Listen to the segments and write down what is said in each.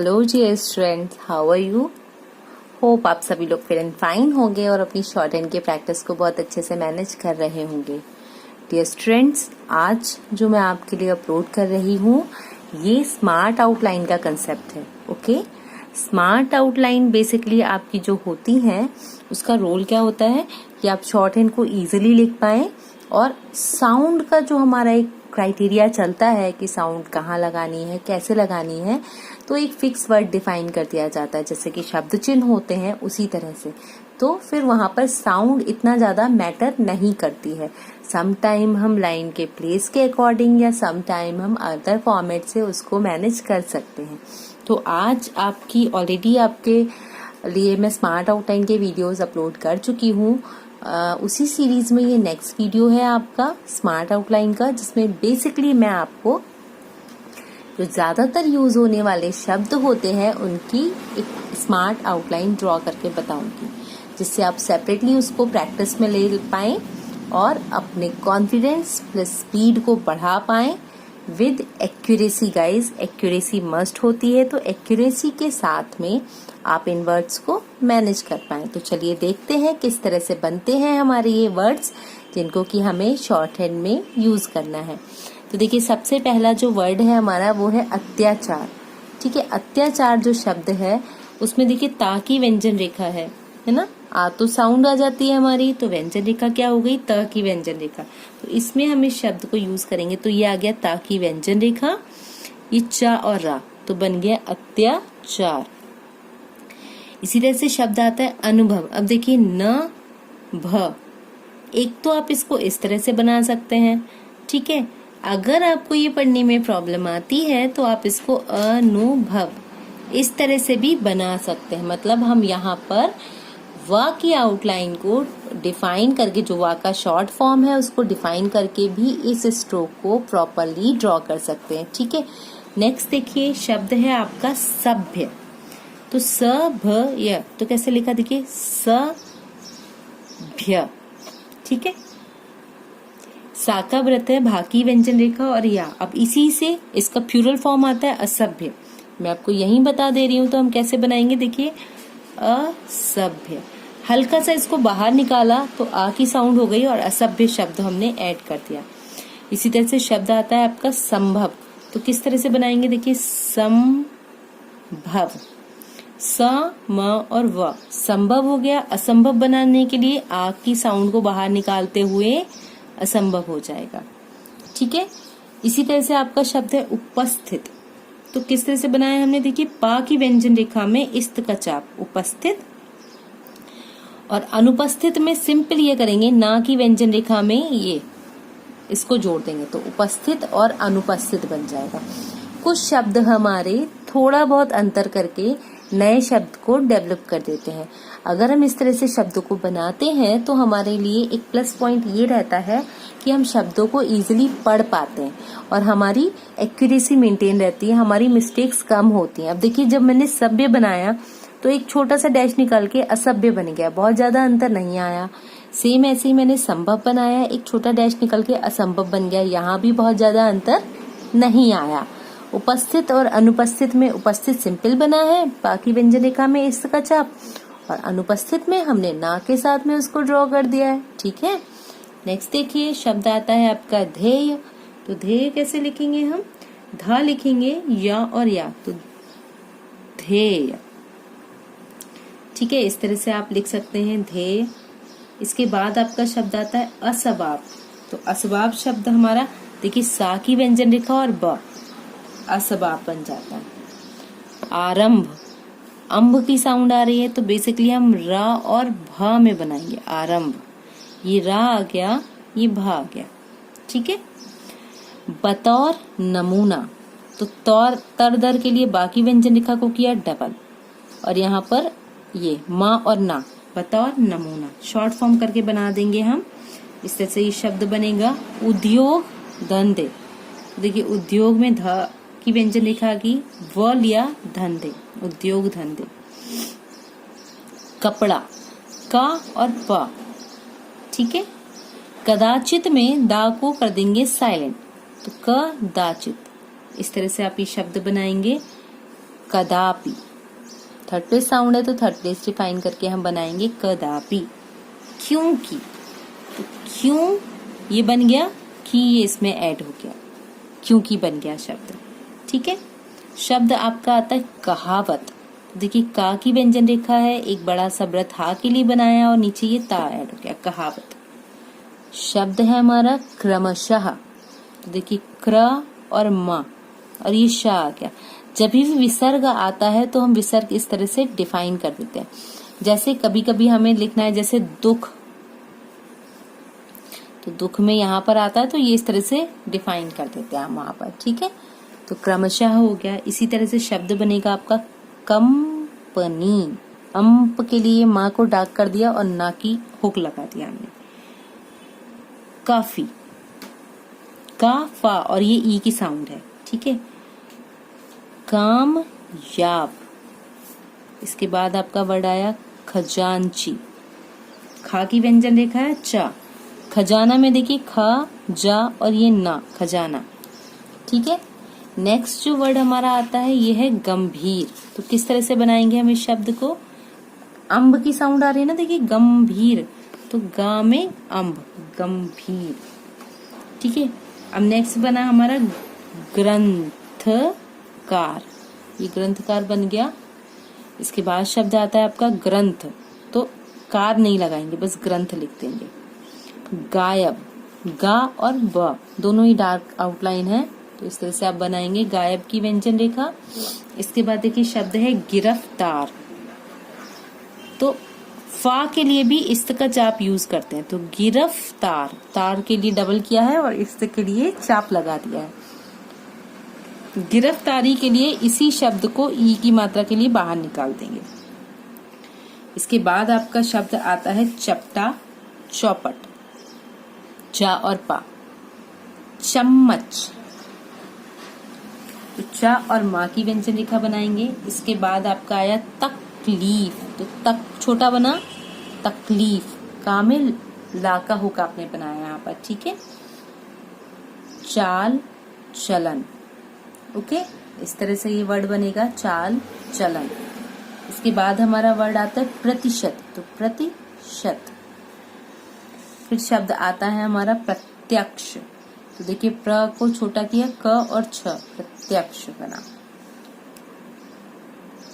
Hello dear students, how are you. Hope आप सभी लोग फिट एंड फाइन होंगे और अपनी शॉर्ट हैंड के प्रैक्टिस को बहुत अच्छे से मैनेज कर रहे होंगे। डियर स्टूडेंट्स, आज जो मैं आपके लिए अपलोड कर रही हूँ ये स्मार्ट आउटलाइन का कंसेप्ट है। ओके, स्मार्ट आउटलाइन बेसिकली आपकी जो होती है उसका रोल क्या होता है कि आप शॉर्ट हैंड को इजीली लिख पाएं और साउंड का जो हमारा एक क्राइटेरिया चलता है कि साउंड कहाँ लगानी है, कैसे लगानी है, तो एक फिक्स वर्ड डिफाइन कर दिया जाता है। जैसे कि शब्द चिन्ह होते हैं उसी तरह से, तो फिर वहां पर साउंड इतना ज्यादा मैटर नहीं करती है। सम टाइम हम लाइन के प्लेस के अकॉर्डिंग या सम टाइम हम अदर फॉर्मेट से उसको मैनेज कर सकते हैं। तो आज आपकी ऑलरेडी आपके लिए मैं स्मार्ट आउटलाइन के वीडियोस अपलोड कर चुकी हूँ। उसी सीरीज में ये नेक्स्ट वीडियो है आपका स्मार्ट आउटलाइन का, जिसमें बेसिकली मैं आपको जो ज्यादातर यूज होने वाले शब्द होते हैं उनकी एक स्मार्ट आउटलाइन ड्रॉ करके बताऊंगी, जिससे आप सेपरेटली उसको प्रैक्टिस में ले पाएं और अपने कॉन्फिडेंस प्लस स्पीड को बढ़ा पाएं with accuracy. Guys, accuracy must होती है, तो एक्यूरेसी के साथ में आप इन वर्ड्स को मैनेज कर पाएं। तो चलिए देखते हैं किस तरह से बनते हैं हमारे ये वर्ड्स जिनको कि हमें शॉर्ट हैंड में यूज करना है। तो देखिए, सबसे पहला जो वर्ड है हमारा वो है अत्याचार। ठीक है, अत्याचार जो शब्द है उसमें देखिए ता की व्यंजन रेखा है ना। आ तो साउंड आ जाती है हमारी, तो व्यंजन रेखा क्या हो गई, त की व्यंजन रेखा। तो इसमें हम इस शब्द को यूज करेंगे, तो ये आ गया ता की व्यंजन रेखा, ये चा और रा, तो बन गया अत्याचार। इसी तरह से शब्द आता है अनुभव। अब देखिए न भ, एक तो आप इसको इस तरह से बना सकते हैं। ठीक है, अगर आपको ये पढ़ने में प्रॉब्लम आती है तो आप इसको अनुभव इस तरह से भी बना सकते हैं। मतलब हम यहाँ पर वा की आउटलाइन को डिफाइन करके, जो वा का शॉर्ट फॉर्म है उसको डिफाइन करके भी इस स्ट्रोक को प्रॉपरली ड्रॉ कर सकते हैं। ठीक है, नेक्स्ट देखिए शब्द है आपका सभ्य। तो सभ्य, तो कैसे लिखा देखिए, सभ्य। ठीक है, सा का व्रत है, भा की व्यंजन रेखा और या। अब इसी से इसका प्लूरल फॉर्म आता है असभ्य। मैं आपको यहीं बता दे रही हूं, तो हम कैसे बनाएंगे देखिए, असभ्य। हल्का सा इसको बाहर निकाला तो आ की साउंड हो गई और असभ्य शब्द हमने ऐड कर दिया। इसी तरह से शब्द आता है आपका संभव। तो किस तरह से बनाएंगे देखिए, संभव, स म और व, संभव हो गया। असंभव बनाने के लिए आ की साउंड को बाहर निकालते हुए असंभव हो जाएगा। ठीक है, इसी तरह से आपका शब्द है उपस्थित। तो किस तरह से बनाया हमने देखिए, पा की व्यंजन रेखा में इस्त का चाप, उपस्थित। और अनुपस्थित में सिंपल ये करेंगे, ना की व्यंजन रेखा में ये इसको जोड़ देंगे, तो उपस्थित और अनुपस्थित बन जाएगा। कुछ शब्द हमारे थोड़ा बहुत अंतर करके नए शब्द को डेवलप कर देते हैं। अगर हम इस तरह से शब्दों को बनाते हैं तो हमारे लिए एक प्लस पॉइंट ये रहता है कि हम शब्दों को इजीली पढ़ पाते हैं और हमारी एक्यूरेसी मेंटेन रहती है, हमारी मिस्टेक्स कम होती हैं। अब देखिए, जब मैंने सभ्य बनाया तो एक छोटा सा डैश निकाल के असभ्य बन गया, बहुत ज्यादा अंतर नहीं आया। सेम ऐसे ही मैंने संभव बनाया, एक छोटा डैश निकल के असंभव बन गया, यहाँ भी बहुत ज्यादा अंतर नहीं आया। उपस्थित और अनुपस्थित में उपस्थित सिंपल बना है, बाकी व्यंजन रेखा में इस का चाप, और अनुपस्थित में हमने ना के साथ में उसको ड्रॉ कर दिया है। ठीक है, नेक्स्ट देखिए शब्द आता है आपका ध्येय। तो ध्येय कैसे लिखेंगे हम, धा लिखेंगे या और या, तो ध्येय। ठीक है, इस तरह से आप लिख सकते हैं ध्येय। इसके बाद आपका शब्द आता है असबाब। तो असबाब शब्द हमारा देखिए, सा की व्यंजन रेखा और ब, असबाब बन जाता है। आरंभ, अम्भ की साउंड आ रही है, तो बेसिकली हम रा और भा में बनाएंगे आरंभ। ये रा आ गया, ये भा आ गया। ठीक है, बतौर नमूना। तो तौर तर दर के लिए बाकी व्यंजन रेखा को किया डबल, और यहाँ पर ये माँ और ना, बतौर नमूना शॉर्ट फॉर्म करके बना देंगे हम। इस तरह से ये शब्द बनेगा उद्योग धंधे। देखिए, उद्योग में ध की व्यंजन रेखा की, व लिया धंधे, उद्योग धंधे। कपड़ा, का और प। ठीक है, कदाचित में दा को कर देंगे साइलेंट, तो कदाचित। इस तरह से आप ये शब्द बनाएंगे। कदापि। थर्ड प्लेस साउंड है तो थर्ड प्लेस डिफाइन करके हम बनाएंगे कदापि। क्योंकि, तो क्यों ये बन गया, कि ये इसमें ऐड हो गया, क्योंकि बन गया शब्द। ठीक है। शब्द आपका आता है कहावत। देखिए का की व्यंजन रेखा है, एक बड़ा सा व्रत हा के लिए बनाया और नीचे ये ता ऐड हो गया, कहावत। शब्द है हमारा क्रमशः। तो देखिए क्र और म और ये श आ गया। जब भी विसर्ग आता है तो हम विसर्ग इस तरह से डिफाइन कर देते हैं। जैसे कभी कभी हमें लिखना है जैसे दुख, तो दुख में यहाँ पर आता है तो ये इस तरह से डिफाइन कर देते हैं हम वहां पर। ठीक है। तो क्रमशः हो गया। इसी तरह से शब्द बनेगा आपका कंपनी। अंप के लिए माँ को डाक कर दिया और ना की हुक लगा दिया हमने। काफी, का फा और ये ई की साउंड है। ठीक है। कामयाब। इसके बाद आपका वर्ड आया खजांची। खा की व्यंजन रेखा है चा। खजाना में देखिए खा जा और ये ना, खजाना। ठीक है। नेक्स्ट जो वर्ड हमारा आता है ये है गंभीर। तो किस तरह से बनाएंगे हम इस शब्द को, अम्ब की साउंड आ रही है ना, देखिए गंभीर, तो गा में अम्ब, गंभीर। ठीक है। अब नेक्स्ट बना हमारा ग्रंथकार। ये ग्रंथकार बन गया। इसके बाद शब्द आता है आपका ग्रंथ, तो कार नहीं लगाएंगे, बस ग्रंथ लिख देंगे। गायब, गा और ब दोनों ही डार्क आउटलाइन है, तो इस तरह से आप बनाएंगे गायब की व्यंजन रेखा। इसके बाद देखिए शब्द है गिरफ्तार। तो फा के लिए भी इस्त का चाप यूज करते हैं, तो गिरफ्तार, तार के लिए डबल किया है और इस्त के लिए चाप लगा दिया है। गिरफ्तारी के लिए इसी शब्द को ई की मात्रा के लिए बाहर निकाल देंगे। इसके बाद आपका शब्द आता है चपटा, चौपट, चा और पा। चम्मच, तो चा और माँ की व्यंजन रेखा बनाएंगे। इसके बाद आपका आया तकलीफ, तो तक छोटा बना, तकलीफ, कामिल ला का हुक आपने बनाया यहाँ पर। ठीक है। चाल चलन, ओके, इस तरह से ये वर्ड बनेगा चाल चलन। इसके बाद हमारा वर्ड आता है प्रतिशत, तो प्रतिशत। फिर शब्द आता है हमारा प्रत्यक्ष। तो देखिए प्र को छोटा किया, क और छ, प्रत्यक्ष बना।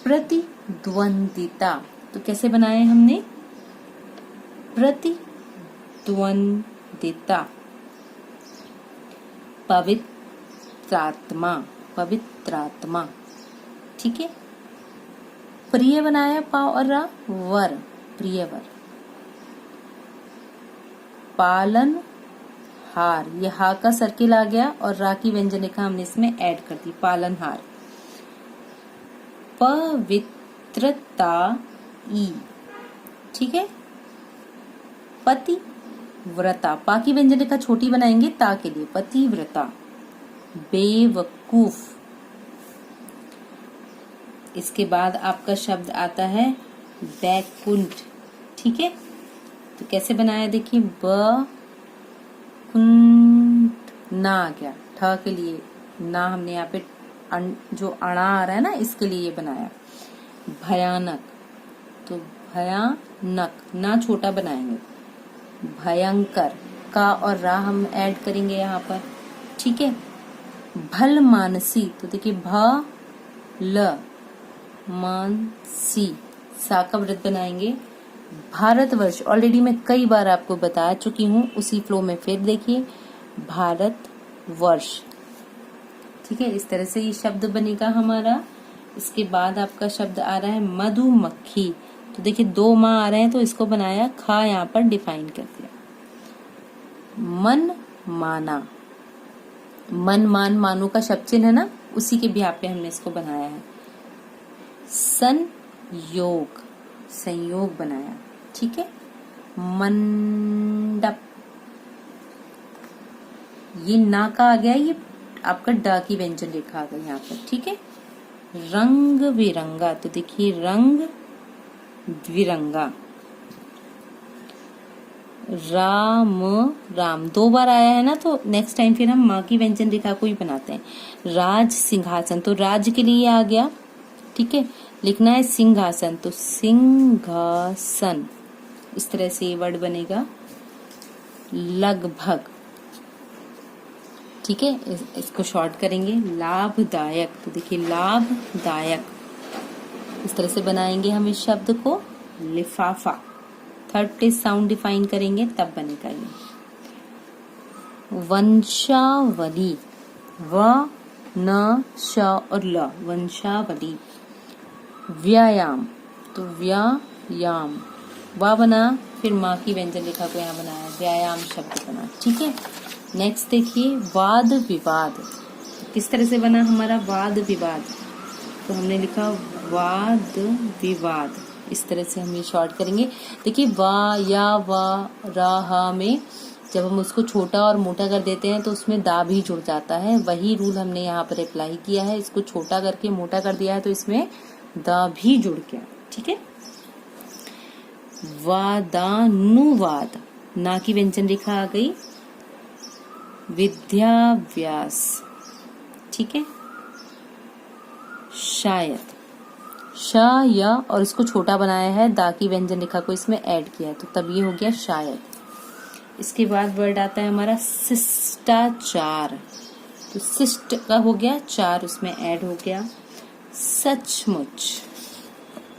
प्रतिद्वंदिता, तो कैसे बनाए हमने, प्रतिद्वंदिता। पवित्रात्मा, पवित्रात्मा। ठीक है। प्रिय बनाया पा और रा, वर, प्रियवर। पालन हार, ये हा का सर्किल आ गया और रा की व्यंजन रेखा हमने इसमें ऐड कर दी, पालनहार। पवित्रता ई। ठीक है। पति व्रता, पा की व्यंजन रेखा छोटी बनाएंगे ता के लिए, पतिव्रता। बेवकूफ। इसके बाद आपका शब्द आता है बैकुंठ। ठीक है। तो कैसे बनाया देखिए, ब कुंठ, ना आ गया, ठ के लिए ना हमने यहाँ पे जो अणा आ रहा है ना, इसके लिए ये बनाया। भयानक, तो भयानक, ना छोटा बनाएंगे। भयंकर, का और रा हम ऐड करेंगे यहाँ पर। ठीक है। भल मानसी, तो देखिए भ ल मानसी, सा का व्रत बनाएंगे। भारतवर्ष, ऑलरेडी मैं कई बार आपको बता चुकी हूँ, उसी फ्लो में फिर देखिए भारतवर्ष। ठीक है। इस तरह से ये शब्द बनेगा हमारा। इसके बाद आपका शब्द आ रहा है मधुमक्खी। तो देखिए दो माँ आ रहे हैं तो इसको बनाया, खा यहाँ पर डिफाइन कर दिया। मन माना, मन मान मानो का शब्द चिन्ह है ना, उसी के बिहार पे हमने इसको बनाया है। संयोग, संयोग बनाया। ठीक है। मंडप, ये ना का आ गया, ये आपका डा की व्यंजन रेखा आ गई यहाँ पर। ठीक है। रंग बिरंगा, तो देखिए रंग द्विरंगा। राम राम दो बार आया है ना, तो नेक्स्ट टाइम फिर हम माँ की व्यंजन रेखा को ही बनाते हैं। राज सिंहासन, तो राज के लिए आ गया ठीक है। लिखना है सिंहासन, तो सिंहासन, इस तरह से ये वर्ड बनेगा। लगभग, ठीक है, इसको शॉर्ट करेंगे। लाभदायक, तो देखिए लाभदायक, इस तरह से बनाएंगे हम इस शब्द को। लिफाफा, थर्ड प्लेस साउंड डिफाइन करेंगे तब बनेगा ये। वंशावली, व न श और ल, वंशावली। व्यायाम, तो व्यायाम, वा बना, फिर माँ की व्यंजन रेखा को यहाँ बनाया, व्यायाम शब्द बना, ठीक है। नेक्स्ट देखिए वाद विवाद, तो किस तरह से बना हमारा वाद विवाद, तो हमने लिखा वाद विवाद, इस तरह से हम ये शॉर्ट करेंगे। देखिए वा या वा रा हा में जब हम उसको छोटा और मोटा कर देते हैं तो उसमें दा भी जुड़ जाता है, वही रूल हमने यहाँ पर अप्लाई किया है। इसको छोटा करके मोटा कर दिया है तो इसमें दा भी जुड़ गया, ठीक है। वादानुवाद, ना की व्यंजन रेखा आ गई। विद्याभ्यास, ठीक है। शायद, श या और इसको छोटा बनाया है, दा की व्यंजन रेखा को इसमें ऐड किया है, तो तब ये हो गया शायद। इसके बाद वर्ड आता है हमारा शिष्टाचार, तो शिष्ट का हो गया, चार उसमें ऐड हो गया। सचमुच,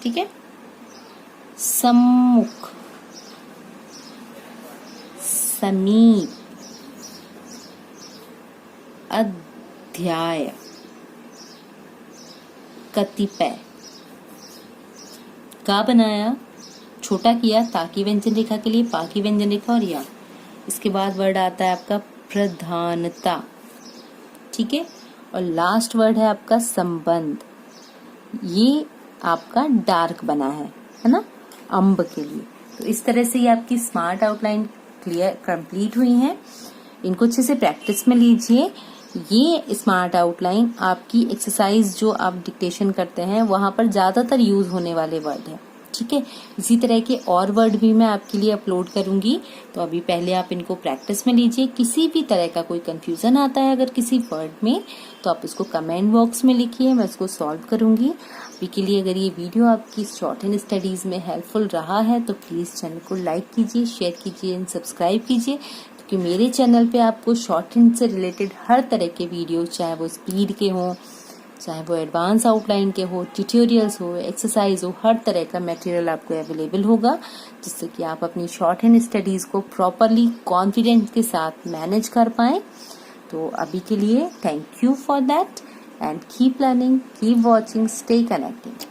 ठीक है। सम्मुख, समीप, अध्याय, कतिपय। का बनाया, छोटा किया ताकि व्यंजन रेखा के लिए, पा की व्यंजन रेखा और या। इसके बाद वर्ड आता है आपका प्रधानता, ठीक है। और लास्ट वर्ड है आपका संबंध, ये आपका डार्क बना है ना, अम्ब के लिए। तो इस तरह से ये आपकी स्मार्ट आउटलाइन क्लियर कंप्लीट हुई है। इनको अच्छे से प्रैक्टिस में लीजिए। ये स्मार्ट आउटलाइन आपकी एक्सरसाइज जो आप डिक्टेशन करते हैं वहां पर ज्यादातर यूज होने वाले वर्ड है, ठीक है। इसी तरह के और वर्ड भी मैं आपके लिए अपलोड करूंगी, तो अभी पहले आप इनको प्रैक्टिस में लीजिए। किसी भी तरह का कोई कंफ्यूजन आता है अगर किसी वर्ड में, तो आप इसको कमेंट बॉक्स में लिखिए, मैं इसको सॉल्व करूंगी। अभी के लिए अगर ये वीडियो आपकी शॉर्ट एंड स्टडीज में हेल्पफुल रहा है तो प्लीज चैनल को लाइक कीजिए, शेयर कीजिए एंड सब्सक्राइब कीजिए, क्योंकि मेरे चैनल पे आपको शॉर्ट एंड से रिलेटेड हर तरह के वीडियो, चाहे वो स्पीड के हों, चाहे वो एडवांस आउटलाइन के हो, ट्यूटोरियल्स हो, एक्सरसाइज हो, हर तरह का मटेरियल आपको अवेलेबल होगा, जिससे कि आप अपनी शॉर्ट हैंड स्टडीज को प्रॉपरली कॉन्फिडेंस के साथ मैनेज कर पाएं। तो अभी के लिए thank you for that and keep learning, keep watching, stay connected.